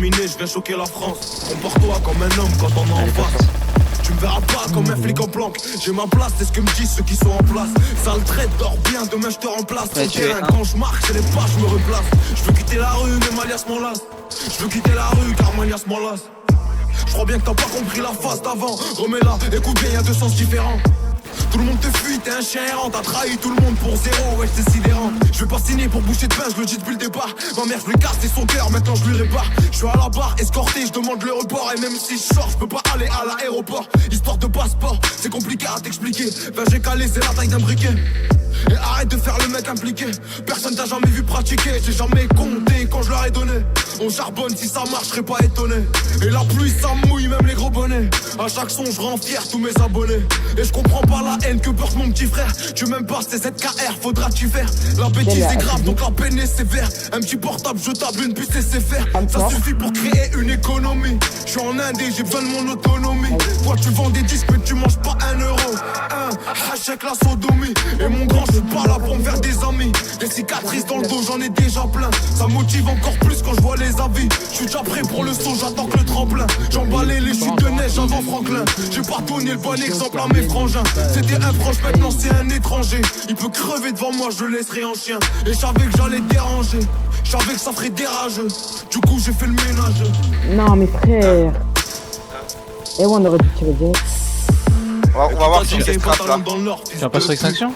Je viens choquer la France. Comporte-toi comme un homme quand on est en face. Tu me verras pas comme un flic en planque. J'ai ma place, c'est ce que me disent ceux qui sont en place. Sale traite, dors bien, demain je te remplace. Sur le terrain, quand je marque, c'est les pas, je me replace. Je veux quitter la rue, mais Malias m'en lasse. Je veux quitter la rue, car Malias m'en lasse. Je crois bien que t'as pas compris la phase d'avant. Remets-la, écoute bien, y'a deux sens différents. Tout le monde te fuit, t'es un chien errant. T'as trahi tout le monde pour zéro, ouais c'est sidérant. Je vais pas signer pour boucher de pain, je le dis depuis le départ. Ma mère je lui casse, c'est son cœur, maintenant je lui répare. Je suis à la barre, escorté, je demande le report. Et même si je sors, je peux pas aller à l'aéroport. Histoire de passeport, c'est compliqué à t'expliquer. Ben j'ai calé, c'est la taille d'un briquet. Et arrête de faire le mec impliqué. Personne t'a jamais vu pratiquer. J'ai jamais compté quand je leur ai donné. On charbonne, si ça marche, je serais pas étonné. Et la pluie ça mouille, même les gros bonnets. À chaque son je rends fier tous mes abonnés. Et je comprends pas la haine que porte mon petit frère. Tu m'aimes pas, c'est ZKR, faudra t'y faire. La bêtise est grave, donc la peine est sévère. Un petit portable jetable, une puce et c'est faire. Ça suffit pour créer une économie. Je suis en Inde et j'ai besoin de mon autonomie. Toi tu vends des disques mais tu manges pas un euro. Hachek la sodomie. Et mon grand, je suis pas là pour me faire des amis. Des cicatrices dans le dos, j'en ai déjà plein. Ça motive encore plus quand je vois les avis. Je suis déjà prêt pour le saut, j'attends que le tremplin. J'emballais les chutes de neige avant Franklin. J'ai pas donné le bon exemple à mes frangins. C'était un proche, maintenant c'est un étranger. Il peut crever devant moi, je le laisserai en chien. Et je savais que j'allais déranger. Je savais que ça ferait des rageux. Du coup j'ai fait le ménage. Non mais frère. Et on aurait dû tirer direct. On va voir si c'est scrap là. Tu vas pas sur extinction?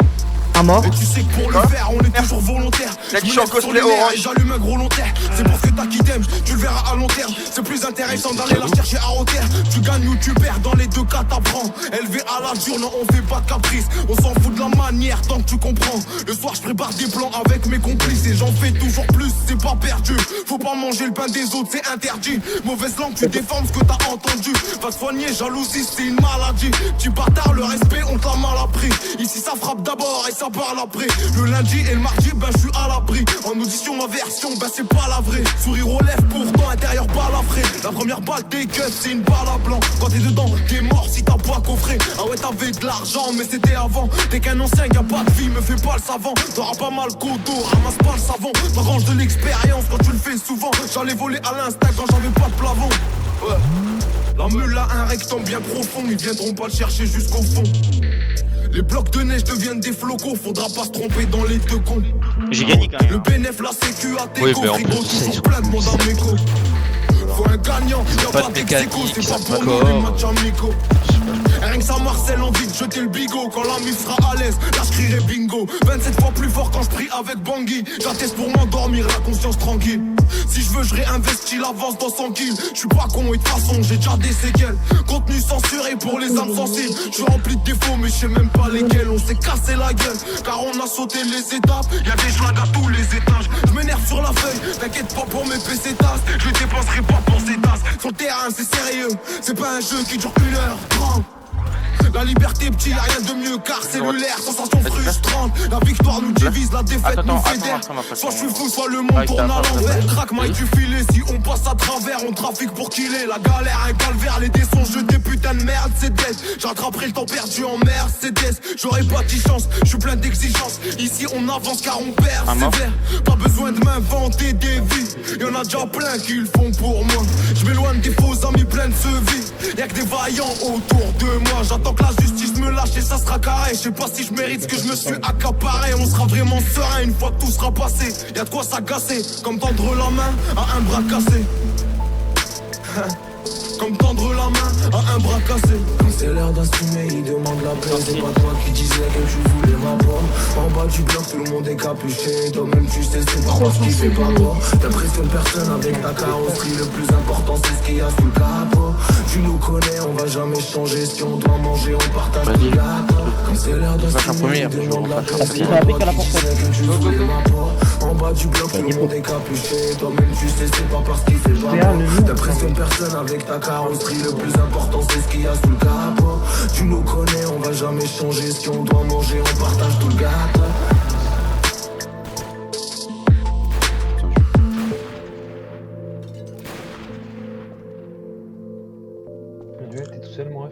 À mort. Et tu sais que pour le faire, on est toujours volontaire. Là, tu en cosplay orange. J'allume un gros long terre. C'est parce que t'as qui t'aime, tu le verras à long terme. C'est plus intéressant d'aller la chercher à haute terre. Tu gagnes ou tu perds, dans les deux cas t'apprends. Élevé à la dure, non on fait pas de caprice. On s'en fout de la manière tant que tu comprends. Le soir je prépare des plans avec mes complices. Et j'en fais toujours plus, c'est pas perdu. Faut pas manger le pain des autres, c'est interdit. Mauvaise langue, tu déformes ce que t'as entendu. Va te soigner, jalousie c'est une maladie. Tu bâtard, le respect on t'a mal appris. Ici ça frappe d'abord et ça parle après. Le lundi et le mardi, ben je suis à l'abri. En audition, ma version, ben c'est pas la vraie. Sourire aux lèvres, pourtant intérieur balle à frais. La première balle des gueules, c'est une balle à blanc. Quand t'es dedans, t'es mort si t'as pas coffré. Ah ouais, t'avais de l'argent, mais c'était avant. T'es qu'un ancien, y'a pas de vie, me fais pas le savant. T'auras pas mal coteau, ramasse pas le savon. T'arranges de l'expérience quand tu le fais souvent. J'allais voler à l'instinct quand j'avais pas de plafond. Ouais. La meule a un rectangle bien profond, ils viendront pas le chercher jusqu'au fond. Les blocs de neige deviennent des flocons, faudra pas se tromper dans les deux cons. J'ai gagné quand même. Le bénéf, la sécu à tes Oui, co, mais en frigo, plus, toujours plein de monde à méco. Faut un gagnant, y'a pas pas de d'ex-écho, mécanique, c'est pas ça pour se nous d'accord. les matchs amicaux. Rien que ça Marcel envie de jeter le bigot. Quand la mif sera à l'aise, là je crierai bingo. 27 fois plus fort quand je prie avec Bangui. J'atteste pour m'endormir, la conscience tranquille. Si je veux je réinvestis l'avance dans 100 kills. Je suis pas con et de toute façon j'ai déjà des séquelles. Contenu censuré pour les âmes sensibles. Je suis rempli de défauts mais je sais même pas lesquels. On s'est cassé la gueule car on a sauté les étapes. Y'a des schlags à tous les étages. Je m'énerve sur la feuille, t'inquiète pas pour mes PC tasses. Je les dépenserai pas pour ces tasses. Sur le terrain c'est sérieux, c'est pas un jeu qui dure 1h30. La liberté petit, y'a rien de mieux car cellulaire, sensation frustrante. La victoire nous divise, la défaite nous fédère. Soit je suis fou, soit le monde tourne à l'envers. Crac Mike du filet, si on passe à travers, on trafique pour killer. La galère, un calvaire, les dés sont jetés, putain de merde, c'est dead. J'attraperai le temps perdu en Mercedes. J'aurais pas de chance, je suis plein d'exigences. Ici on avance car on persévère. Pas besoin de m'inventer des vies. Y'en a déjà plein qui le font pour moi. Je m'éloigne des faux amis pleins de vie. Y'a que des vaillants autour de moi. J'attends que la justice me lâche et ça sera carré. Je sais pas si je mérite ce que je me suis accaparé. On sera vraiment serein une fois que tout sera passé. Y'a de quoi s'agacer, comme tendre la main à un bras cassé. Comme tendre la main à un bras cassé. Quand c'est l'heure d'assumer, il demande la paix. C'est pas toi qui disais que tu voulais ma pomme. En bas du bloc, tout le monde est capuché. Toi-même tu sais, c'est pas parce qu'il fait pas beau. T'impressionnes personne avec ta carrosserie. Le plus important c'est ce qu'il y a sous le capot. Tu nous connais, on va jamais changer. Si on doit manger, on partage le gâteau. Quand c'est l'heure d'assumer, il demande la paix. C'est pas toi qui disais que tu voulais ma pomme. En bas du bloc, tout le monde est capuché. Toi-même tu sais, c'est pas parce qu'il fait pas beau. T'impressionnes personne avec ta carrosserie. Le plus important c'est ce qu'il y a sous le capot. Tu nous connais, on va jamais changer. Si on doit manger, on partage tout le gâteau. T'es tout seul mon ref.